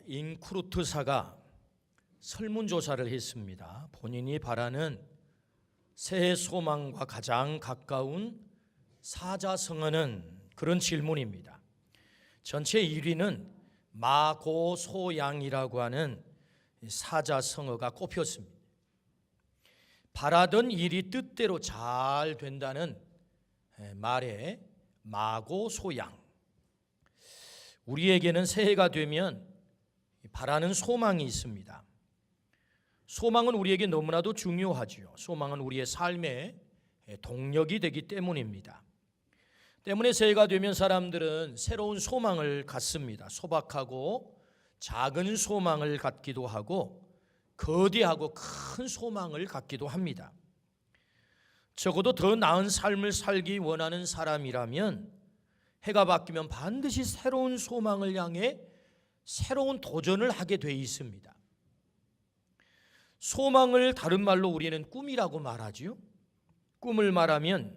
잉크루트사가 설문조사를 했습니다. 본인이 바라는 새해 소망과 가장 가까운 사자성어는 그런 질문입니다. 전체 1위는 마고소양이라고 하는 사자성어가 꼽혔습니다. 바라던 일이 뜻대로 잘 된다는 말에 마고소양. 우리에게는 새해가 되면 바라는 소망이 있습니다. 소망은 우리에게 너무나도 중요하지요. 소망은 우리의 삶의 동력이 되기 때문입니다. 때문에 새해가 되면 사람들은 새로운 소망을 갖습니다. 소박하고 작은 소망을 갖기도 하고 거대하고 큰 소망을 갖기도 합니다. 적어도 더 나은 삶을 살기 원하는 사람이라면 해가 바뀌면 반드시 새로운 소망을 향해 새로운 도전을 하게 돼 있습니다. 소망을 다른 말로 우리는 꿈이라고 말하죠. 꿈을 말하면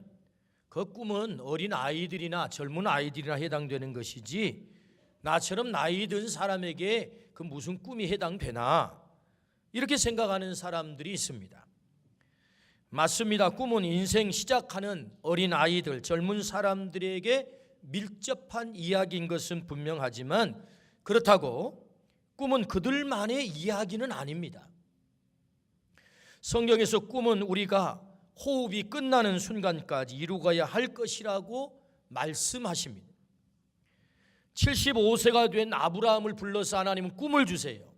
그 꿈은 어린 아이들이나 젊은 아이들이나 해당되는 것이지 나처럼 나이 든 사람에게 그 무슨 꿈이 해당되나 이렇게 생각하는 사람들이 있습니다. 맞습니다. 꿈은 인생 시작하는 어린 아이들, 젊은 사람들에게 밀접한 이야기인 것은 분명하지만 그렇다고 꿈은 그들만의 이야기는 아닙니다. 성경에서 꿈은 우리가 호흡이 끝나는 순간까지 이루어야 할 것이라고 말씀하십니다. 75세가 된 아브라함을 불러서 하나님은 꿈을 주세요.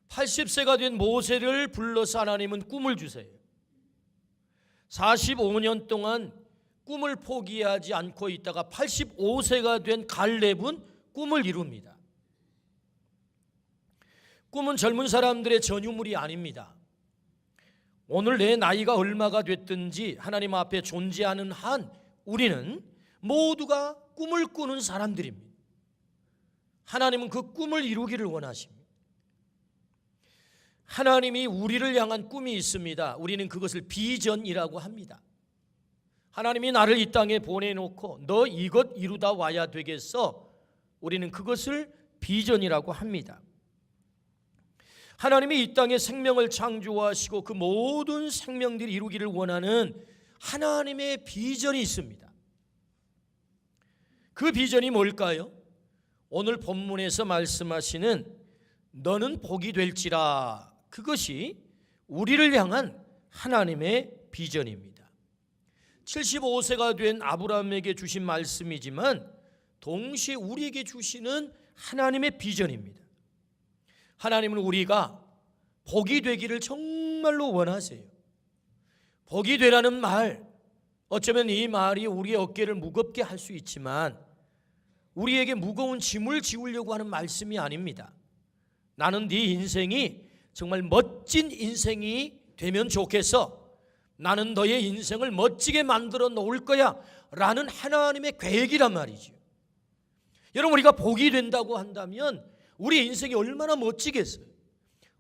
80세가 된 모세를 불러서 하나님은 꿈을 주세요. 45년 동안 꿈을 포기하지 않고 있다가 85세가 된 갈렙은 꿈을 이룹니다. 꿈은 젊은 사람들의 전유물이 아닙니다. 오늘 내 나이가 얼마가 됐든지 하나님 앞에 존재하는 한 우리는 모두가 꿈을 꾸는 사람들입니다. 하나님은 그 꿈을 이루기를 원하십니다. 하나님이 우리를 향한 꿈이 있습니다. 우리는 그것을 비전이라고 합니다. 하나님이 나를 이 땅에 보내놓고 너 이것 이루다 와야 되겠어. 우리는 그것을 비전이라고 합니다. 하나님이 이 땅에 생명을 창조하시고 그 모든 생명들이 이루기를 원하는 하나님의 비전이 있습니다. 그 비전이 뭘까요? 오늘 본문에서 말씀하시는 너는 복이 될지라, 그것이 우리를 향한 하나님의 비전입니다. 75세가 된 아브라함에게 주신 말씀이지만 동시에 우리에게 주시는 하나님의 비전입니다. 하나님은 우리가 복이 되기를 정말로 원하세요. 복이 되라는 말, 어쩌면 이 말이 우리의 어깨를 무겁게 할 수 있지만 우리에게 무거운 짐을 지우려고 하는 말씀이 아닙니다. 나는 네 인생이 정말 멋진 인생이 되면 좋겠어. 나는 너의 인생을 멋지게 만들어 놓을 거야 라는 하나님의 계획이란 말이죠. 여러분, 우리가 복이 된다고 한다면 우리 인생이 얼마나 멋지겠어요.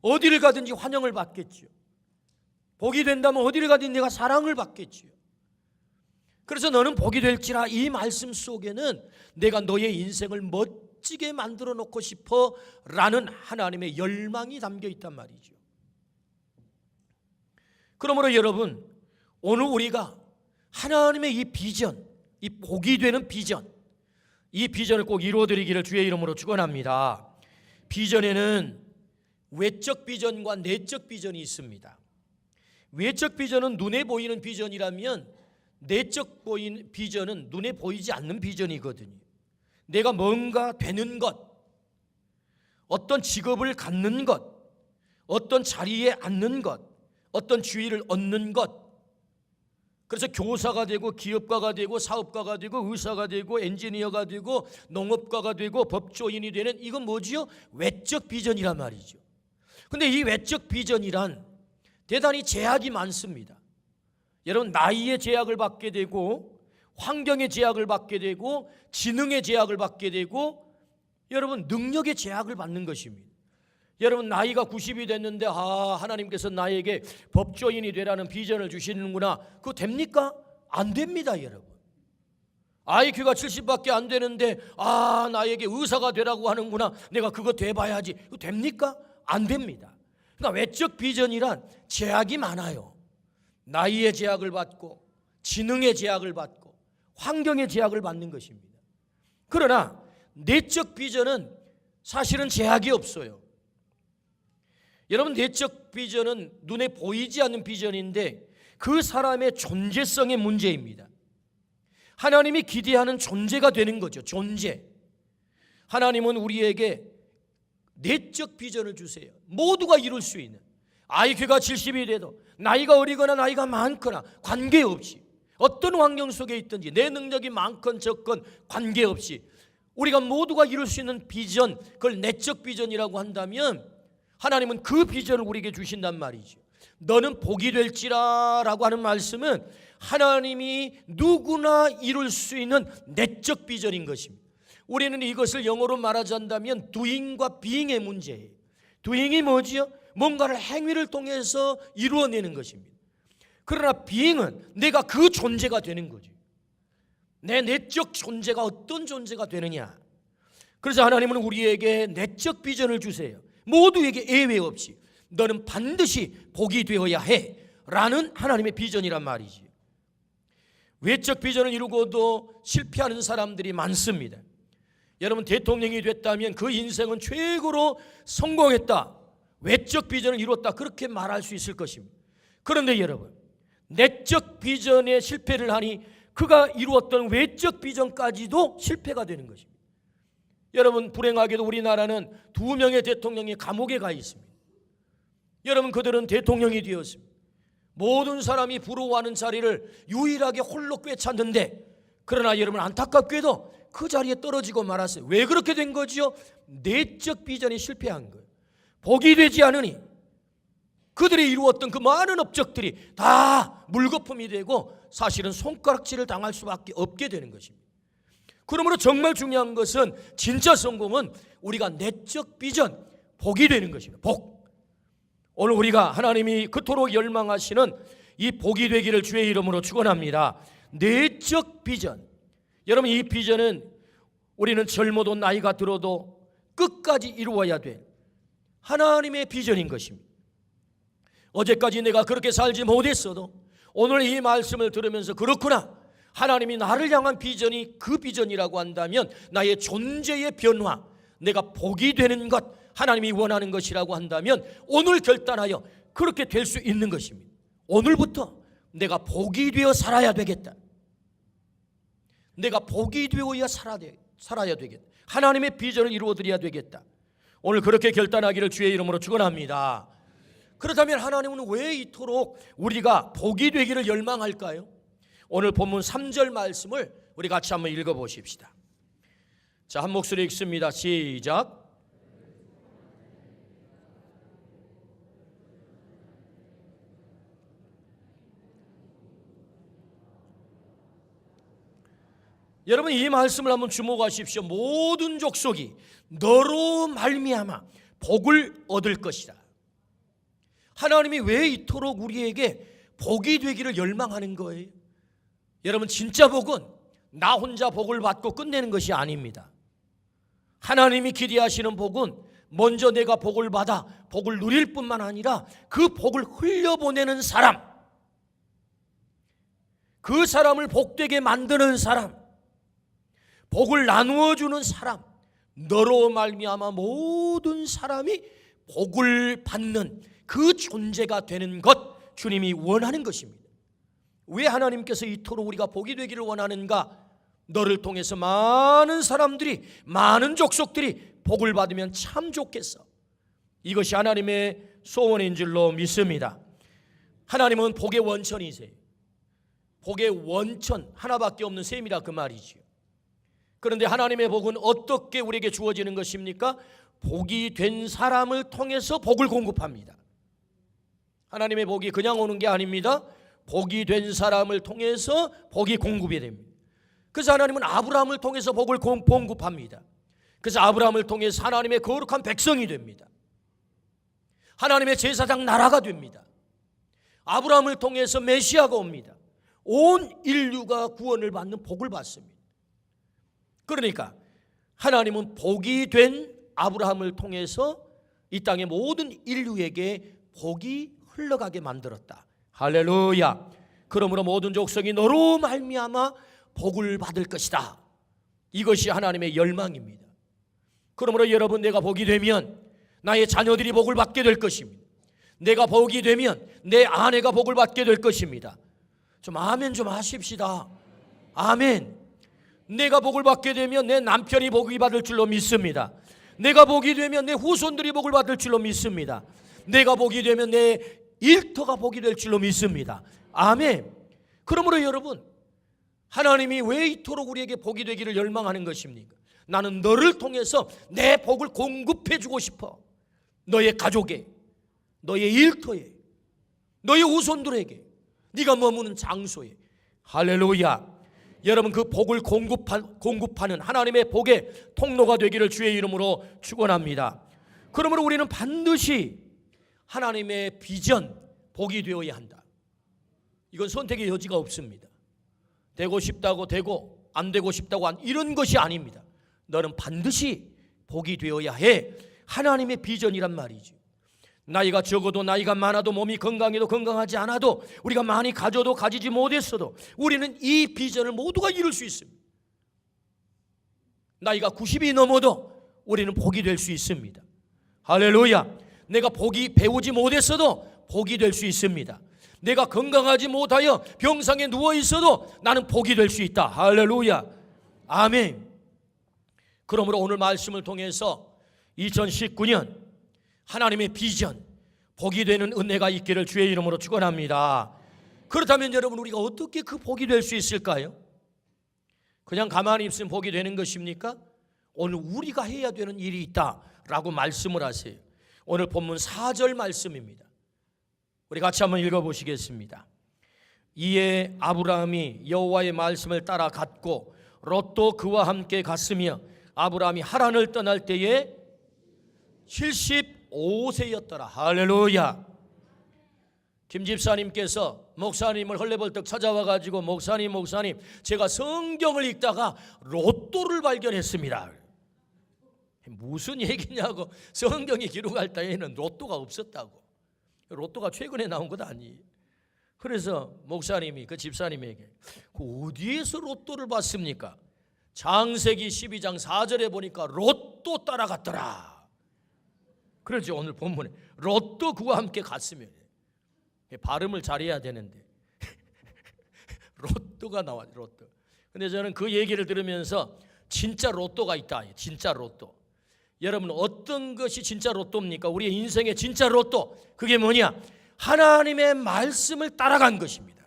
어디를 가든지 환영을 받겠죠. 복이 된다면 어디를 가든지 내가 사랑을 받겠죠. 그래서 너는 복이 될지라, 이 말씀 속에는 내가 너의 인생을 멋지게 만들어 놓고 싶어 라는 하나님의 열망이 담겨 있단 말이죠. 그러므로 여러분, 오늘 우리가 하나님의 이 비전, 이 복이 되는 비전, 이 비전을 꼭 이루어드리기를 주의 이름으로 축원합니다. 비전에는 외적 비전과 내적 비전이 있습니다. 외적 비전은 눈에 보이는 비전이라면 내적 비전은 눈에 보이지 않는 비전이거든요. 내가 뭔가 되는 것, 어떤 직업을 갖는 것, 어떤 자리에 앉는 것, 어떤 지위를 얻는 것. 그래서 교사가 되고 기업가가 되고 사업가가 되고 의사가 되고 엔지니어가 되고 농업가가 되고 법조인이 되는, 이건 뭐지요? 외적 비전이란 말이죠. 근데 이 외적 비전이란 대단히 제약이 많습니다. 여러분, 나이의 제약을 받게 되고 환경의 제약을 받게 되고 지능의 제약을 받게 되고 여러분, 능력의 제약을 받는 것입니다. 여러분, 나이가 90이 됐는데 하나님께서 나에게 법조인이 되라는 비전을 주시는구나. 그거 됩니까? 안 됩니다, 여러분. IQ가 70밖에 안 되는데 나에게 의사가 되라고 하는구나, 내가 그거 돼봐야지. 이거 됩니까? 안 됩니다. 그러니까 외적 비전이란 제약이 많아요. 나이의 제약을 받고 지능의 제약을 받고 환경의 제약을 받는 것입니다. 그러나 내적 비전은 사실은 제약이 없어요. 여러분, 내적 비전은 눈에 보이지 않는 비전인데 그 사람의 존재성의 문제입니다. 하나님이 기대하는 존재가 되는 거죠. 존재. 하나님은 우리에게 내적 비전을 주세요. 모두가 이룰 수 있는, IQ가 70이 돼도 나이가 어리거나 나이가 많거나 관계없이 어떤 환경 속에 있든지 내 능력이 많건 적건 관계없이 우리가 모두가 이룰 수 있는 비전, 그걸 내적 비전이라고 한다면 하나님은 그 비전을 우리에게 주신단 말이죠. 너는 복이 될지라 라고 하는 말씀은 하나님이 누구나 이룰 수 있는 내적 비전인 것입니다. 우리는 이것을 영어로 말하자면 doing과 being의 문제예요. doing이 뭐지요? 뭔가를 행위를 통해서 이루어내는 것입니다. 그러나 being은 내가 그 존재가 되는 거죠. 내 내적 존재가 어떤 존재가 되느냐. 그래서 하나님은 우리에게 내적 비전을 주세요. 모두에게 예외 없이 너는 반드시 복이 되어야 해 라는 하나님의 비전이란 말이지. 외적 비전을 이루고도 실패하는 사람들이 많습니다. 여러분, 대통령이 됐다면 그 인생은 최고로 성공했다, 외적 비전을 이뤘다, 그렇게 말할 수 있을 것입니다. 그런데 여러분, 내적 비전에 실패를 하니 그가 이루었던 외적 비전까지도 실패가 되는 것입니다. 여러분, 불행하게도 우리나라는 2명의 대통령이 감옥에 가 있습니다. 여러분, 그들은 대통령이 되었습니다. 모든 사람이 부러워하는 자리를 유일하게 홀로 꿰찼는데, 그러나 여러분, 안타깝게도 그 자리에 떨어지고 말았어요. 왜 그렇게 된 거지요? 내적 비전이 실패한 거예요. 복이 되지 않으니 그들이 이루었던 그 많은 업적들이 다 물거품이 되고 사실은 손가락질을 당할 수밖에 없게 되는 것입니다. 그러므로 정말 중요한 것은, 진짜 성공은 우리가 내적 비전, 복이 되는 것입니다. 복. 오늘 우리가 하나님이 그토록 열망하시는 이 복이 되기를 주의 이름으로 축원합니다. 내적 비전. 여러분, 이 비전은 우리는 젊어도 나이가 들어도 끝까지 이루어야 될 하나님의 비전인 것입니다. 어제까지 내가 그렇게 살지 못했어도 오늘 이 말씀을 들으면서 그렇구나, 하나님이 나를 향한 비전이 그 비전이라고 한다면 나의 존재의 변화, 내가 복이 되는 것, 하나님이 원하는 것이라고 한다면 오늘 결단하여 그렇게 될 수 있는 것입니다. 오늘부터 내가 복이 되어 살아야 되겠다. 내가 복이 되어야 살아야 되겠다. 하나님의 비전을 이루어드려야 되겠다. 오늘 그렇게 결단하기를 주의 이름으로 축원합니다. 그렇다면 하나님은 왜 이토록 우리가 복이 되기를 열망할까요? 오늘 본문 3절 말씀을 우리 같이 한번 읽어보십시다. 자, 한 목소리 읽습니다. 시작. 여러분, 이 말씀을 한번 주목하십시오. 모든 족속이 너로 말미암아 복을 얻을 것이다. 하나님이 왜 이토록 우리에게 복이 되기를 열망하는 거예요? 여러분, 진짜 복은 나 혼자 복을 받고 끝내는 것이 아닙니다. 하나님이 기대하시는 복은 먼저 내가 복을 받아 복을 누릴 뿐만 아니라 그 복을 흘려보내는 사람, 그 사람을 복되게 만드는 사람, 복을 나누어 주는 사람, 너로 말미암아 모든 사람이 복을 받는 그 존재가 되는 것, 주님이 원하는 것입니다. 왜 하나님께서 이토록 우리가 복이 되기를 원하는가? 너를 통해서 많은 사람들이, 많은 족속들이 복을 받으면 참 좋겠어. 이것이 하나님의 소원인 줄로 믿습니다. 하나님은 복의 원천이세요. 복의 원천 하나밖에 없는 셈이라 그 말이지요. 그런데 하나님의 복은 어떻게 우리에게 주어지는 것입니까? 복이 된 사람을 통해서 복을 공급합니다. 하나님의 복이 그냥 오는 게 아닙니다. 복이 된 사람을 통해서 복이 공급이 됩니다. 그래서 하나님은 아브라함을 통해서 복을 공급합니다. 그래서 아브라함을 통해서 하나님의 거룩한 백성이 됩니다. 하나님의 제사장 나라가 됩니다. 아브라함을 통해서 메시아가 옵니다. 온 인류가 구원을 받는 복을 받습니다. 그러니까 하나님은 복이 된 아브라함을 통해서 이 땅의 모든 인류에게 복이 흘러가게 만들었다. 할렐루야. 그러므로 모든 족속이 너로 말미암아 복을 받을 것이다. 이것이 하나님의 열망입니다. 그러므로 여러분, 내가 복이 되면 나의 자녀들이 복을 받게 될 것입니다. 내가 복이 되면 내 아내가 복을 받게 될 것입니다. 좀 아멘 좀 하십시다. 아멘. 내가 복을 받게 되면 내 남편이 복이 받을 줄로 믿습니다. 내가 복이 되면 내 후손들이 복을 받을 줄로 믿습니다. 내가 복이 되면 내 일터가 복이 될 줄로 믿습니다. 아멘. 그러므로 여러분, 하나님이 왜 이토록 우리에게 복이 되기를 열망하는 것입니까? 나는 너를 통해서 내 복을 공급해 주고 싶어. 너의 가족에, 너의 일터에, 너의 후손들에게, 네가 머무는 장소에. 할렐루야. 여러분, 그 복을 공급하는 하나님의 복의 통로가 되기를 주의 이름으로 축원합니다. 그러므로 우리는 반드시 하나님의 비전, 복이 되어야 한다. 이건 선택의 여지가 없습니다. 되고 싶다고 되고 안 되고 싶다고 이런 것이 아닙니다. 너는 반드시 복이 되어야 해. 하나님의 비전이란 말이죠. 나이가 적어도 나이가 많아도 몸이 건강해도 건강하지 않아도 우리가 많이 가져도 가지지 못했어도 우리는 이 비전을 모두가 이룰 수 있습니다. 나이가 90이 넘어도 우리는 복이 될 수 있습니다. 할렐루야. 내가 복이 배우지 못했어도 복이 될 수 있습니다. 내가 건강하지 못하여 병상에 누워 있어도 나는 복이 될 수 있다. 할렐루야. 아멘. 그러므로 오늘 말씀을 통해서 2019년 하나님의 비전, 복이 되는 은혜가 있기를 주의 이름으로 축원합니다. 그렇다면 여러분, 우리가 어떻게 그 복이 될 수 있을까요? 그냥 가만히 있으면 복이 되는 것입니까? 오늘 우리가 해야 되는 일이 있다라고 말씀을 하세요. 오늘 본문 4절 말씀입니다. 우리 같이 한번 읽어보시겠습니다. 이에 아브라함이 여호와의 말씀을 따라 갔고 롯도 그와 함께 갔으며 아브라함이 하란을 떠날 때에 75세였더라. 할렐루야. 김 집사님께서 목사님을 헐레벌떡 찾아와 가지고 목사님 제가 성경을 읽다가 로또를 발견했습니다. 무슨 얘기냐고. 성경이 기록할 때에는 로또가 없었다고. 로또가 최근에 나온 것 아니에요. 그래서 목사님이 그 집사님에게 어디에서 로또를 봤습니까? 창세기 12장 4절에 보니까 로또 따라갔더라. 그렇죠. 오늘 본문에 롯도 그와 함께 갔으면, 발음을 잘해야 되는데 로또가 나와요. 로또. 근데 저는 그 얘기를 들으면서 진짜 로또가 있다. 진짜 로또. 여러분, 어떤 것이 진짜 로또입니까? 우리의 인생의 진짜 로또, 그게 뭐냐? 하나님의 말씀을 따라간 것입니다.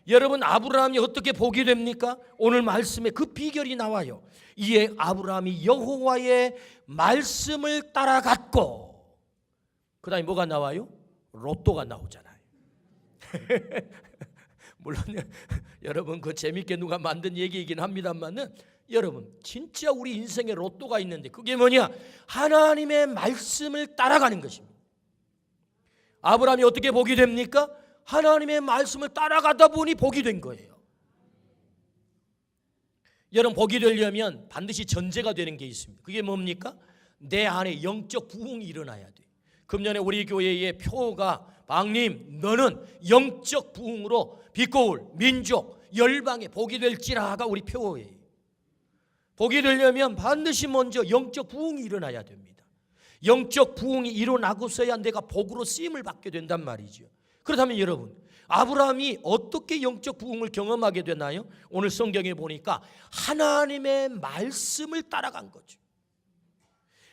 여러분, 아브라함이 어떻게 복이 됩니까? 오늘 말씀에 그 비결이 나와요. 이에 아브라함이 여호와의 말씀을 따라갔고, 그 다음에 뭐가 나와요? 로또가 나오잖아요. 물론 여러분, 그 재밌게 누가 만든 얘기이긴 합니다만은, 여러분, 진짜 우리 인생에 로또가 있는데 그게 뭐냐? 하나님의 말씀을 따라가는 것입니다. 아브라함이 어떻게 복이 됩니까? 하나님의 말씀을 따라가다 보니 복이 된 거예요. 여러분, 복이 되려면 반드시 전제가 되는 게 있습니다. 그게 뭡니까? 내 안에 영적 부흥이 일어나야 돼. 금년에 우리 교회의 표가 박님, 너는 영적 부흥으로 비꼬울 민족 열방에 복이 될지라가 우리 표예요. 복이 되려면 반드시 먼저 영적 부흥이 일어나야 됩니다. 영적 부흥이 일어나고서야 내가 복으로 쓰임을 받게 된단 말이죠. 그렇다면 여러분, 아브라함이 어떻게 영적 부흥을 경험하게 되나요? 오늘 성경에 보니까 하나님의 말씀을 따라간 거죠.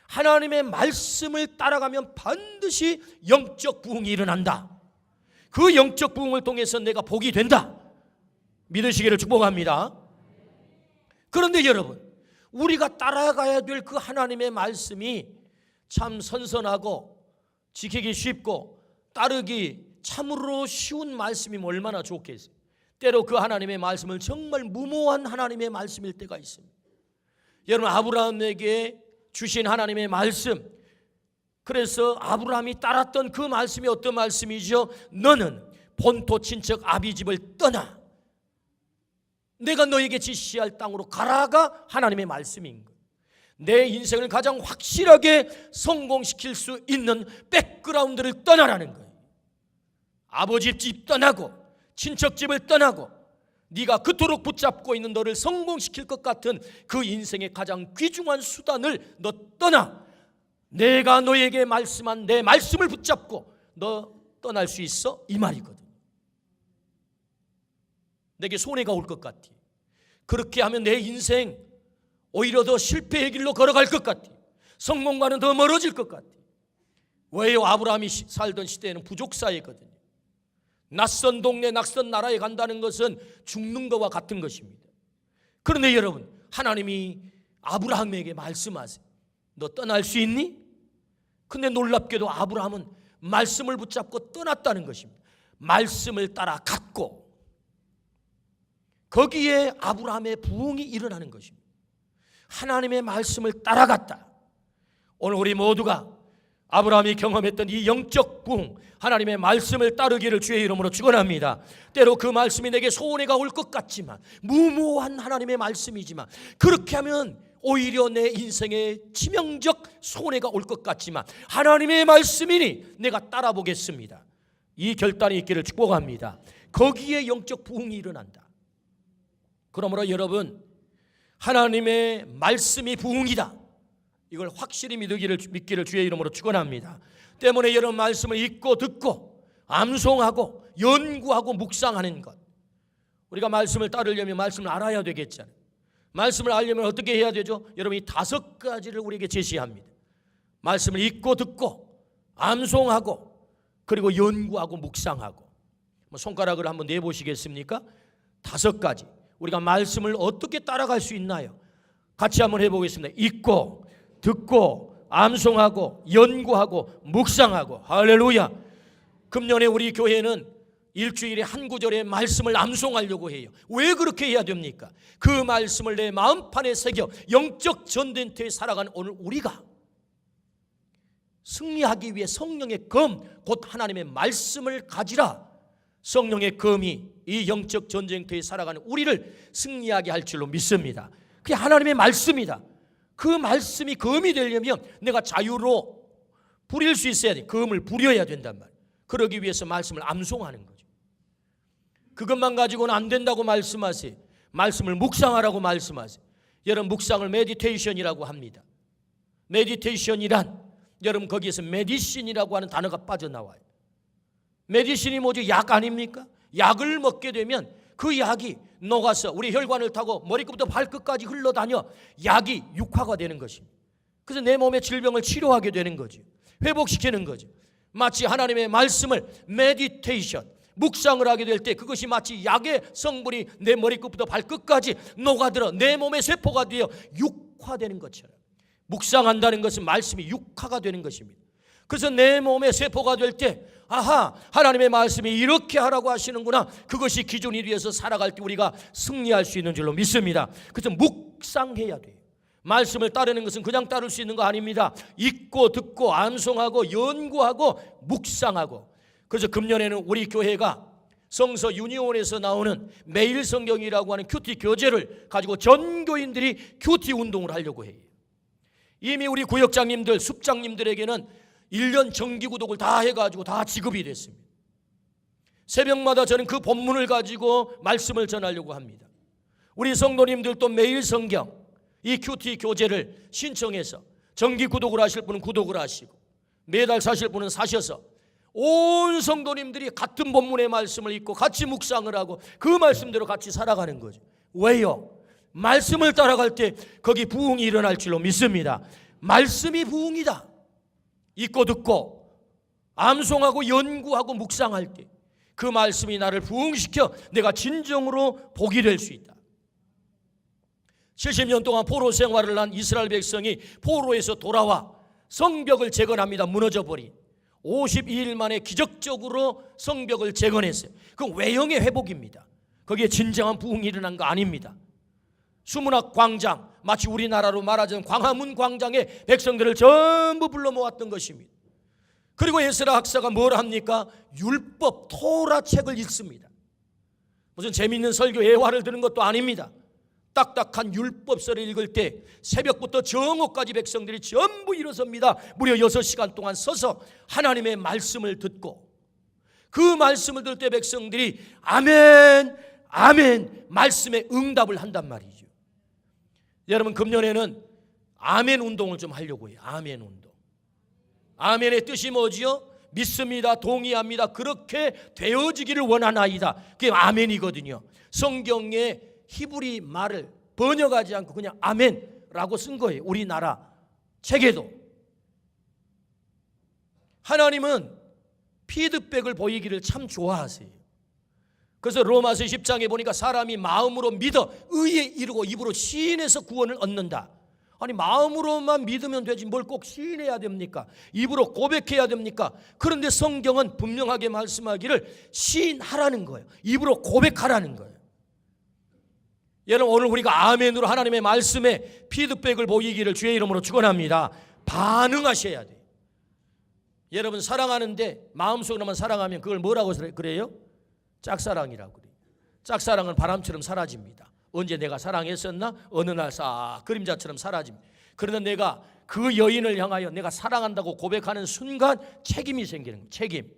하나님의 말씀을 따라가면 반드시 영적 부흥이 일어난다. 그 영적 부흥을 통해서 내가 복이 된다. 믿으시기를 축복합니다. 그런데 여러분, 우리가 따라가야 될 그 하나님의 말씀이 참 선선하고 지키기 쉽고 따르기 참으로 쉬운 말씀이면 얼마나 좋겠어요. 때로 그 하나님의 말씀을 정말 무모한 하나님의 말씀일 때가 있습니다. 여러분, 아브라함에게 주신 하나님의 말씀, 그래서 아브라함이 따랐던 그 말씀이 어떤 말씀이죠? 너는 본토 친척 아비 집을 떠나 내가 너에게 지시할 땅으로 가라가 하나님의 말씀인 거예요. 내 인생을 가장 확실하게 성공시킬 수 있는 백그라운드를 떠나라는 거예요. 아버지 집 떠나고 친척집을 떠나고 네가 그토록 붙잡고 있는 너를 성공시킬 것 같은 그 인생의 가장 귀중한 수단을 너 떠나. 내가 너에게 말씀한 내 말씀을 붙잡고 너 떠날 수 있어? 이 말이거든. 내게 손해가 올 것 같아. 그렇게 하면 내 인생 오히려 더 실패의 길로 걸어갈 것 같아. 성공과는 더 멀어질 것 같아. 왜요? 아브라함이 살던 시대에는 부족 사회거든요. 낯선 동네, 낯선 나라에 간다는 것은 죽는 것과 같은 것입니다. 그런데 여러분, 하나님이 아브라함에게 말씀하세요. 너 떠날 수 있니? 근데 놀랍게도 아브라함은 말씀을 붙잡고 떠났다는 것입니다. 말씀을 따라 갔고 거기에 아브라함의 부흥이 일어나는 것입니다. 하나님의 말씀을 따라갔다. 오늘 우리 모두가 아브라함이 경험했던 이 영적 부흥, 하나님의 말씀을 따르기를 주의 이름으로 축원합니다. 때로 그 말씀이 내게 손해가 올 것 같지만, 무모한 하나님의 말씀이지만, 그렇게 하면 오히려 내 인생에 치명적 손해가 올 것 같지만 하나님의 말씀이니 내가 따라보겠습니다. 이 결단이 있기를 축복합니다. 거기에 영적 부흥이 일어난다. 그러므로 여러분, 하나님의 말씀이 부흥이다. 이걸 확실히 믿기를 주의 이름으로 축원합니다. 때문에 여러분, 말씀을 읽고 듣고 암송하고 연구하고 묵상하는 것. 우리가 말씀을 따르려면 말씀을 알아야 되겠잖아요. 말씀을 알려면 어떻게 해야 되죠? 여러분, 이 5가지를 우리에게 제시합니다. 말씀을 읽고 듣고 암송하고 그리고 연구하고 묵상하고. 손가락을 한번 내보시겠습니까? 5가지. 우리가 말씀을 어떻게 따라갈 수 있나요? 같이 한번 해보겠습니다. 읽고 듣고 암송하고 연구하고 묵상하고. 할렐루야. 금년에 우리 교회는 일주일에 한 구절의 말씀을 암송하려고 해요. 왜 그렇게 해야 됩니까? 그 말씀을 내 마음판에 새겨 영적 전쟁터에 살아가는 오늘 우리가 승리하기 위해 성령의 검, 곧 하나님의 말씀을 가지라. 성령의 검이 이 영적 전쟁터에 살아가는 우리를 승리하게 할 줄로 믿습니다. 그게 하나님의 말씀이다. 그 말씀이 검이 되려면 내가 자유로 부릴 수 있어야 돼. 검을 부려야 된단 말이에요. 그러기 위해서 말씀을 암송하는 거죠. 그것만 가지고는 안 된다고 말씀하세요. 말씀을 묵상하라고 말씀하세요. 여러분, 묵상을 메디테이션이라고 합니다. 메디테이션이란 여러분 거기에서 메디신이라고 하는 단어가 빠져나와요. 메디신이 뭐지? 약 아닙니까? 약을 먹게 되면 그 약이 녹아서 우리 혈관을 타고 머리끝부터 발끝까지 흘러다녀 약이 육화가 되는 것입니다. 그래서 내 몸의 질병을 치료하게 되는 거죠. 회복시키는 거죠. 마치 하나님의 말씀을 메디테이션, 묵상을 하게 될 때 그것이 마치 약의 성분이 내 머리끝부터 발끝까지 녹아들어 내 몸의 세포가 되어 육화되는 것처럼, 묵상한다는 것은 말씀이 육화가 되는 것입니다. 그래서 내 몸의 세포가 될 때, 아하, 하나님의 말씀이 이렇게 하라고 하시는구나. 그것이 기준이 되어서 살아갈 때 우리가 승리할 수 있는 줄로 믿습니다. 그래서 묵상해야 돼요. 말씀을 따르는 것은 그냥 따를 수 있는 거 아닙니다. 읽고 듣고 암송하고 연구하고 묵상하고. 그래서 금년에는 우리 교회가 성서 유니온에서 나오는 매일 성경이라고 하는 큐티 교재를 가지고 전 교인들이 큐티 운동을 하려고 해요. 이미 우리 구역장님들, 숲장님들에게는 1년 정기구독을 다 해가지고 다 지급이 됐습니다. 새벽마다 저는 그 본문을 가지고 말씀을 전하려고 합니다. 우리 성도님들도 매일 성경, 이 큐티 교재를 신청해서 정기구독을 하실 분은 구독을 하시고 매달 사실 분은 사셔서 온 성도님들이 같은 본문의 말씀을 읽고 같이 묵상을 하고 그 말씀대로 같이 살아가는 거죠. 왜요? 말씀을 따라갈 때 거기 부흥이 일어날 줄로 믿습니다. 말씀이 부흥이다. 읽고 듣고 암송하고 연구하고 묵상할 때 그 말씀이 나를 부흥시켜 내가 진정으로 복이 될 수 있다. 70년 동안 포로 생활을 한 이스라엘 백성이 포로에서 돌아와 성벽을 재건합니다. 무너져버린 52일 만에 기적적으로 성벽을 재건했어요. 그 외형의 회복입니다. 거기에 진정한 부흥이 일어난 거 아닙니다. 수문학 광장, 마치 우리나라로 말하자면 광화문 광장에 백성들을 전부 불러 모았던 것입니다. 그리고 에스라 학사가 뭘 합니까? 율법 토라 책을 읽습니다. 무슨 재미있는 설교 예화를 듣는 것도 아닙니다. 딱딱한 율법서를 읽을 때 새벽부터 정오까지 백성들이 전부 일어섭니다. 무려 6시간 동안 서서 하나님의 말씀을 듣고, 그 말씀을 들을 때 백성들이 아멘 아멘 말씀에 응답을 한단 말이죠. 여러분, 금년에는 아멘 운동을 좀 하려고 해요. 아멘 운동. 아멘의 뜻이 뭐지요? 믿습니다, 동의합니다, 그렇게 되어지기를 원하나이다. 그게 아멘이거든요. 성경에 히브리 말을 번역하지 않고 그냥 아멘라고 쓴 거예요. 우리나라 책에도. 하나님은 피드백을 보이기를 참 좋아하세요. 그래서 로마서 10장에 보니까 사람이 마음으로 믿어 의에 이르고 입으로 시인해서 구원을 얻는다. 아니, 마음으로만 믿으면 되지 뭘 꼭 시인해야 됩니까? 입으로 고백해야 됩니까? 그런데 성경은 분명하게 말씀하기를 시인하라는 거예요. 입으로 고백하라는 거예요. 여러분, 오늘 우리가 아멘으로 하나님의 말씀에 피드백을 보이기를 주의 이름으로 축원합니다. 반응하셔야 돼요. 여러분, 사랑하는데 마음속으로만 사랑하면 그걸 뭐라고 그래요? 짝사랑이라고 그래요. 짝사랑은 바람처럼 사라집니다. 언제 내가 사랑했었나? 어느 날 싹 그림자처럼 사라집니다. 그러나 내가 그 여인을 향하여 내가 사랑한다고 고백하는 순간 책임이 생기는 거예요. 책임.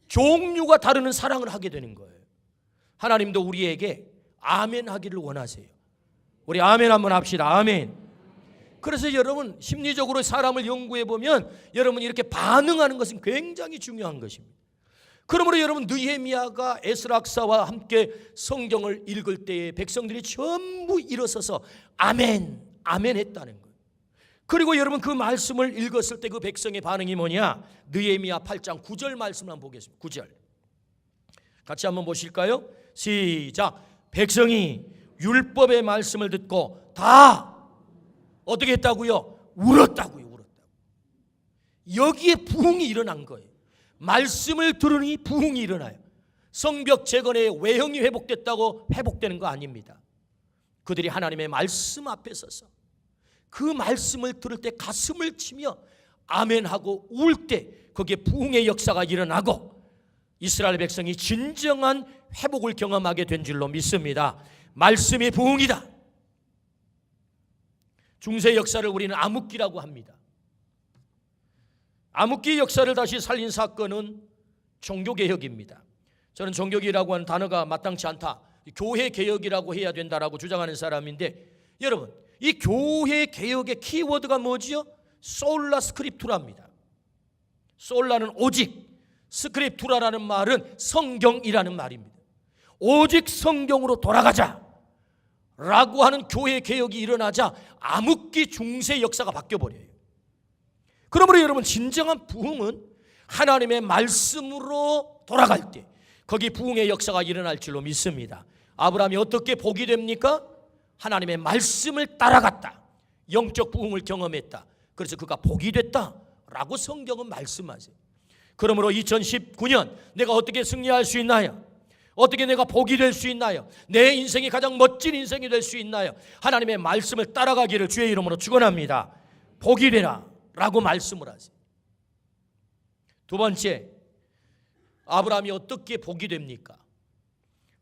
종류가 다르는 사랑을 하게 되는 거예요. 하나님도 우리에게 아멘 하기를 원하세요. 우리 아멘 한번 합시다. 아멘. 그래서 여러분, 심리적으로 사람을 연구해 보면 여러분 이렇게 반응하는 것은 굉장히 중요한 것입니다. 그러므로 여러분, 느헤미야가 에스라학사와 함께 성경을 읽을 때에 백성들이 전부 일어서서 아멘, 아멘 했다는 거예요. 그리고 여러분, 그 말씀을 읽었을 때 그 백성의 반응이 뭐냐? 느헤미야 8장 9절 말씀을 한번 보겠습니다. 9절 같이 한번 보실까요? 시작. 백성이 율법의 말씀을 듣고 다 어떻게 했다고요? 울었다고요. 울었다고. 여기에 부흥이 일어난 거예요. 말씀을 들으니 부흥이 일어나요. 성벽 재건의 외형이 회복됐다고 회복되는 거 아닙니다. 그들이 하나님의 말씀 앞에 서서 그 말씀을 들을 때 가슴을 치며 아멘하고 울 때 거기에 부흥의 역사가 일어나고 이스라엘 백성이 진정한 회복을 경험하게 된 줄로 믿습니다. 말씀이 부흥이다. 중세 역사를 우리는 암흑기라고 합니다. 암흑기 역사를 다시 살린 사건은 종교개혁입니다. 저는 종교개혁이라고 하는 단어가 마땅치 않다, 교회개혁이라고 해야 된다라고 주장하는 사람인데, 여러분, 이 교회개혁의 키워드가 뭐지요? 솔라 스크립투라입니다. 솔라는 오직, 스크립투라라는 말은 성경이라는 말입니다. 오직 성경으로 돌아가자 라고 하는 교회개혁이 일어나자 암흑기 중세 역사가 바뀌어버려요. 그러므로 여러분, 진정한 부흥은 하나님의 말씀으로 돌아갈 때 거기 부흥의 역사가 일어날 줄로 믿습니다. 아브라함이 어떻게 복이 됩니까? 하나님의 말씀을 따라갔다. 영적 부흥을 경험했다. 그래서 그가 복이 됐다라고 성경은 말씀하세요. 그러므로 2019년 내가 어떻게 승리할 수 있나요? 어떻게 내가 복이 될 수 있나요? 내 인생이 가장 멋진 인생이 될 수 있나요? 하나님의 말씀을 따라가기를 주의 이름으로 축원합니다. 복이 되라 라고 말씀을 하세요. 두 번째, 아브라함이 어떻게 복이 됩니까?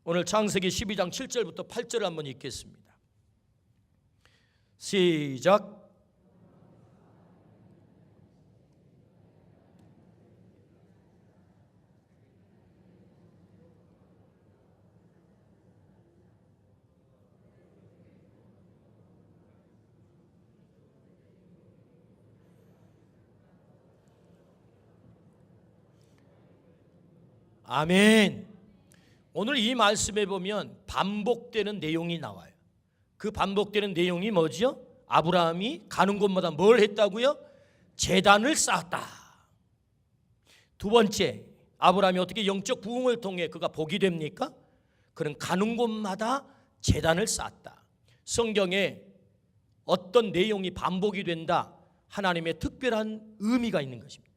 오늘 창세기 12장 7절부터 8절을 한번 읽겠습니다. 시작. 아멘. 오늘 이 말씀에 보면 반복되는 내용이 나와요. 그 반복되는 내용이 뭐지요? 아브라함이 가는 곳마다 뭘 했다고요? 제단을 쌓았다. 두 번째, 아브라함이 어떻게 영적 부흥을 통해 그가 복이 됩니까? 그는 가는 곳마다 제단을 쌓았다. 성경에 어떤 내용이 반복이 된다, 하나님의 특별한 의미가 있는 것입니다.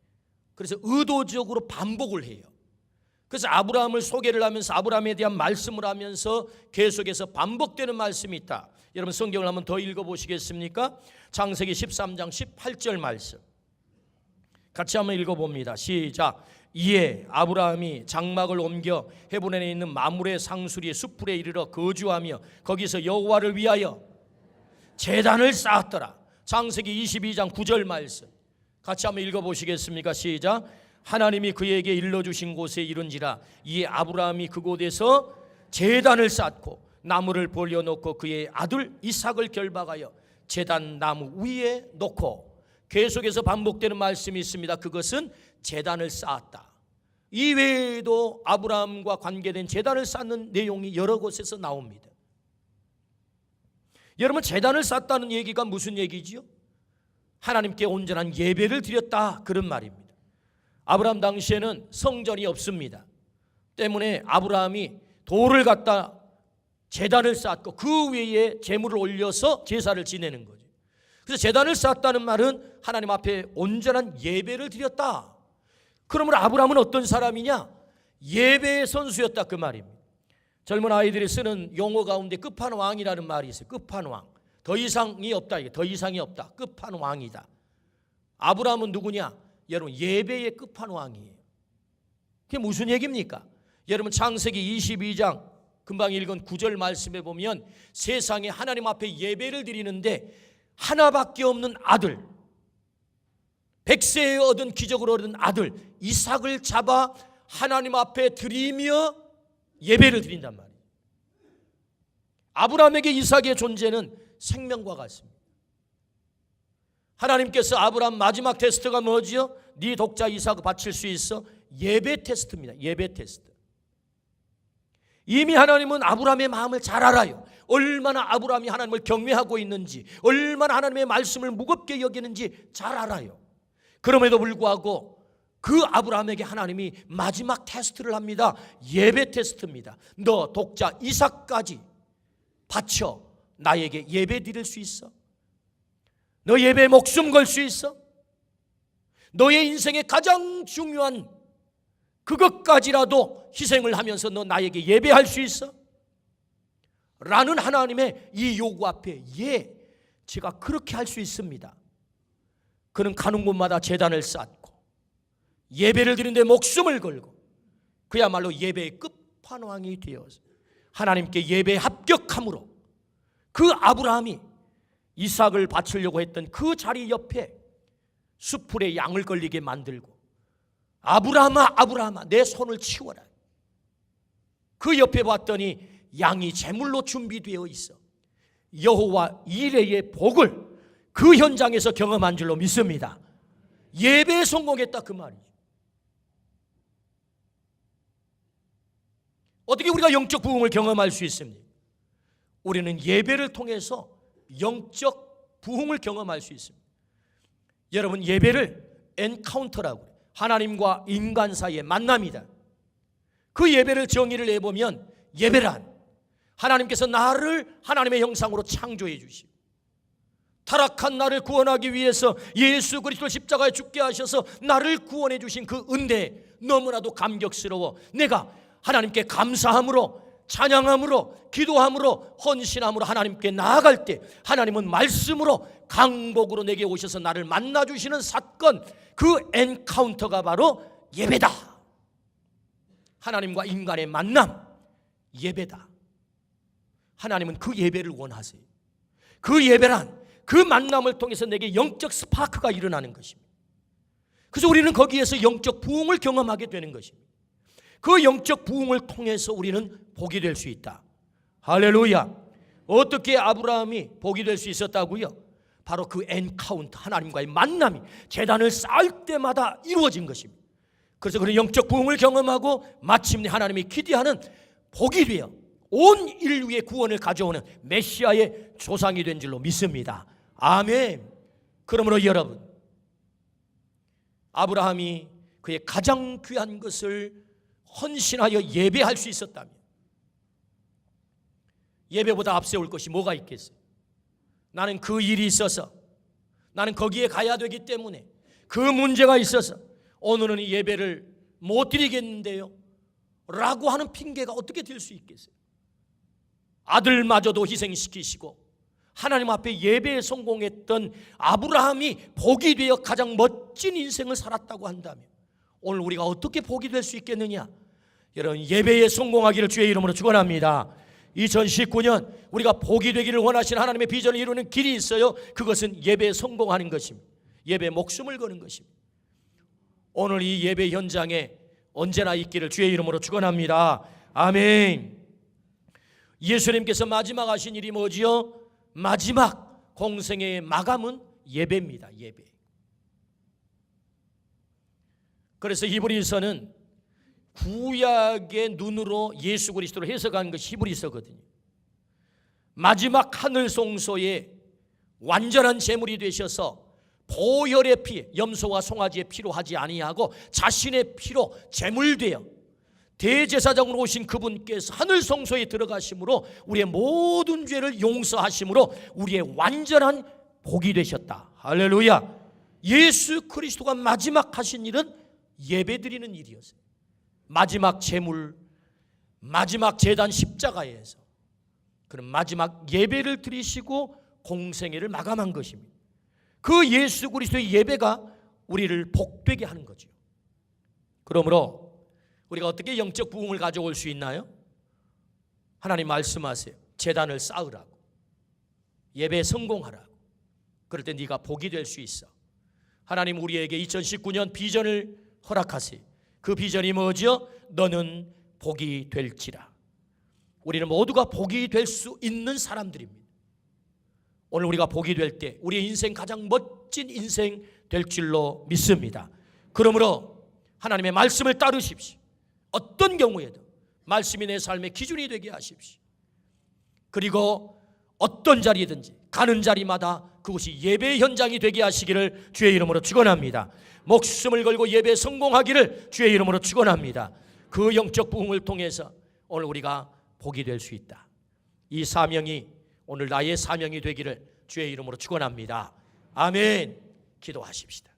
그래서 의도적으로 반복을 해요. 그래서 아브라함을 소개를 하면서 아브라함에 대한 말씀을 하면서 계속해서 반복되는 말씀이 있다. 여러분, 성경을 한번 더 읽어보시겠습니까? 창세기 13장 18절 말씀 같이 한번 읽어봅니다. 시작. 이에 아브라함이 장막을 옮겨 헤브론에 있는 마므레 상수리의 숲풀에 이르러 거주하며 거기서 여호와를 위하여 제단을 쌓았더라. 창세기 22장 9절 말씀 같이 한번 읽어보시겠습니까? 시작. 하나님이 그에게 일러주신 곳에 이른지라. 이에 아브라함이 그곳에서 제단을 쌓고 나무를 벌려놓고 그의 아들 이삭을 결박하여 제단 나무 위에 놓고, 계속해서 반복되는 말씀이 있습니다. 그것은 제단을 쌓았다. 이 외에도 아브라함과 관계된 제단을 쌓는 내용이 여러 곳에서 나옵니다. 여러분, 제단을 쌓았다는 얘기가 무슨 얘기지요? 하나님께 온전한 예배를 드렸다, 그런 말입니다. 아브라함 당시에는 성전이 없습니다. 때문에 아브라함이 돌을 갖다 제단을 쌓고 그 위에 제물을 올려서 제사를 지내는 거죠. 그래서 제단을 쌓았다는 말은 하나님 앞에 온전한 예배를 드렸다. 그러므로 아브라함은 어떤 사람이냐? 예배의 선수였다, 그 말입니다. 젊은 아이들이 쓰는 용어 가운데 끝판왕이라는 말이 있어요. 끝판왕. 더 이상이 없다. 이게 더 이상이 없다. 끝판왕이다. 아브라함은 누구냐? 여러분, 예배의 끝판왕이에요. 그게 무슨 얘기입니까? 여러분, 창세기 22장 금방 읽은 9절 말씀에 보면 세상에 하나님 앞에 예배를 드리는데 하나밖에 없는 아들, 100세에 얻은 기적으로 얻은 아들 이삭을 잡아 하나님 앞에 드리며 예배를 드린단 말이에요. 아브라함에게 이삭의 존재는 생명과 같습니다. 하나님께서 아브라함 마지막 테스트가 뭐지요? 네 독자 이삭을 바칠 수 있어? 예배 테스트입니다. 예배 테스트. 이미 하나님은 아브라함의 마음을 잘 알아요. 얼마나 아브라함이 하나님을 경외하고 있는지, 얼마나 하나님의 말씀을 무겁게 여기는지 잘 알아요. 그럼에도 불구하고 그 아브라함에게 하나님이 마지막 테스트를 합니다. 예배 테스트입니다. 너 독자 이삭까지 바쳐 나에게 예배 드릴 수 있어? 너 예배에 목숨 걸 수 있어? 너의 인생의 가장 중요한 그것까지라도 희생을 하면서 너 나에게 예배할 수 있어? 라는 하나님의 이 요구 앞에 예, 제가 그렇게 할 수 있습니다. 그는 가는 곳마다 제단을 쌓고 예배를 드리는데 목숨을 걸고 그야말로 예배의 끝판왕이 되어서 하나님께 예배에 합격함으로 그 아브라함이 이삭을 바치려고 했던 그 자리 옆에 숲풀에 양을 걸리게 만들고 아브라함아 아브라함아 내 손을 치워라. 그 옆에 봤더니 양이 제물로 준비되어 있어. 여호와 이레의 복을 그 현장에서 경험한 줄로 믿습니다. 예배에 성공했다, 그 말이죠. 어떻게 우리가 영적 부흥을 경험할 수 있습니까? 우리는 예배를 통해서 영적 부흥을 경험할 수 있습니다. 여러분, 예배를 엔카운터라고 해요. 하나님과 인간 사이의 만남이다. 그 예배를 정의를 해보면 예배란 하나님께서 나를 하나님의 형상으로 창조해 주시고 타락한 나를 구원하기 위해서 예수 그리스도 십자가에 죽게 하셔서 나를 구원해 주신 그 은혜에 너무나도 감격스러워 내가 하나님께 감사함으로 찬양함으로 기도함으로 헌신함으로 하나님께 나아갈 때 하나님은 말씀으로 강복으로 내게 오셔서 나를 만나주시는 사건, 그 엔카운터가 바로 예배다. 하나님과 인간의 만남, 예배다. 하나님은 그 예배를 원하세요. 그 예배란 그 만남을 통해서 내게 영적 스파크가 일어나는 것입니다. 그래서 우리는 거기에서 영적 부흥을 경험하게 되는 것입니다. 그 영적 부흥을 통해서 우리는 복이 될 수 있다. 할렐루야. 어떻게 아브라함이 복이 될 수 있었다고요? 바로 그 엔카운터, 하나님과의 만남이 제단을 쌓을 때마다 이루어진 것입니다. 그래서 그런 영적 부흥을 경험하고 마침내 하나님이 기대하는 복이 되어 온 인류의 구원을 가져오는 메시아의 조상이 된 줄로 믿습니다. 아멘. 그러므로 여러분, 아브라함이 그의 가장 귀한 것을 헌신하여 예배할 수 있었다면 예배보다 앞세울 것이 뭐가 있겠어요? 나는 그 일이 있어서, 나는 거기에 가야 되기 때문에, 그 문제가 있어서 오늘은 이 예배를 못 드리겠는데요 라고 하는 핑계가 어떻게 될 수 있겠어요? 아들마저도 희생시키시고 하나님 앞에 예배에 성공했던 아브라함이 복이 되어 가장 멋진 인생을 살았다고 한다면 오늘 우리가 어떻게 복이 될 수 있겠느냐? 여러분, 예배에 성공하기를 주의 이름으로 축원합니다. 2019년 우리가 복이 되기를 원하시는 하나님의 비전을 이루는 길이 있어요. 그것은 예배에 성공하는 것입니다. 예배에 목숨을 거는 것입니다. 오늘 이 예배 현장에 언제나 있기를 주의 이름으로 축원합니다. 아멘. 예수님께서 마지막 하신 일이 뭐지요? 마지막 공생애의 마감은 예배입니다. 예배. 그래서 히브리서는 구약의 눈으로 예수 그리스도를 해석한 것이 히브리서거든요. 마지막 하늘 성소에 완전한 제물이 되셔서 보혈의 피, 염소와 송아지의 피로 하지 아니하고 자신의 피로 제물되어 대제사장으로 오신 그분께서 하늘 성소에 들어가심으로 우리의 모든 죄를 용서하심으로 우리의 완전한 복이 되셨다. 할렐루야. 예수 그리스도가 마지막 하신 일은 예배드리는 일이었어요. 마지막 제물, 마지막 제단 십자가에서 그런 마지막 예배를 드리시고 공생애를 마감한 것입니다. 그 예수 그리스도의 예배가 우리를 복되게 하는 거죠. 그러므로 우리가 어떻게 영적 부흥을 가져올 수 있나요? 하나님 말씀하세요. 제단을 쌓으라고, 예배에 성공하라고. 그럴 때 네가 복이 될 수 있어. 하나님 우리에게 2019년 비전을 허락하세요. 그 비전이 뭐죠? 너는 복이 될지라. 우리는 모두가 복이 될 수 있는 사람들입니다. 오늘 우리가 복이 될 때 우리의 인생 가장 멋진 인생 될 줄로 믿습니다. 그러므로 하나님의 말씀을 따르십시오. 어떤 경우에도 말씀이 내 삶의 기준이 되게 하십시오. 그리고 어떤 자리든지 가는 자리마다 그것이 예배 현장이 되게 하시기를 주의 이름으로 축원합니다. 목숨을 걸고 예배에 성공하기를 주의 이름으로 축원합니다. 그 영적 부흥을 통해서 오늘 우리가 복이 될 수 있다. 이 사명이 오늘 나의 사명이 되기를 주의 이름으로 축원합니다. 아멘. 기도하십시다.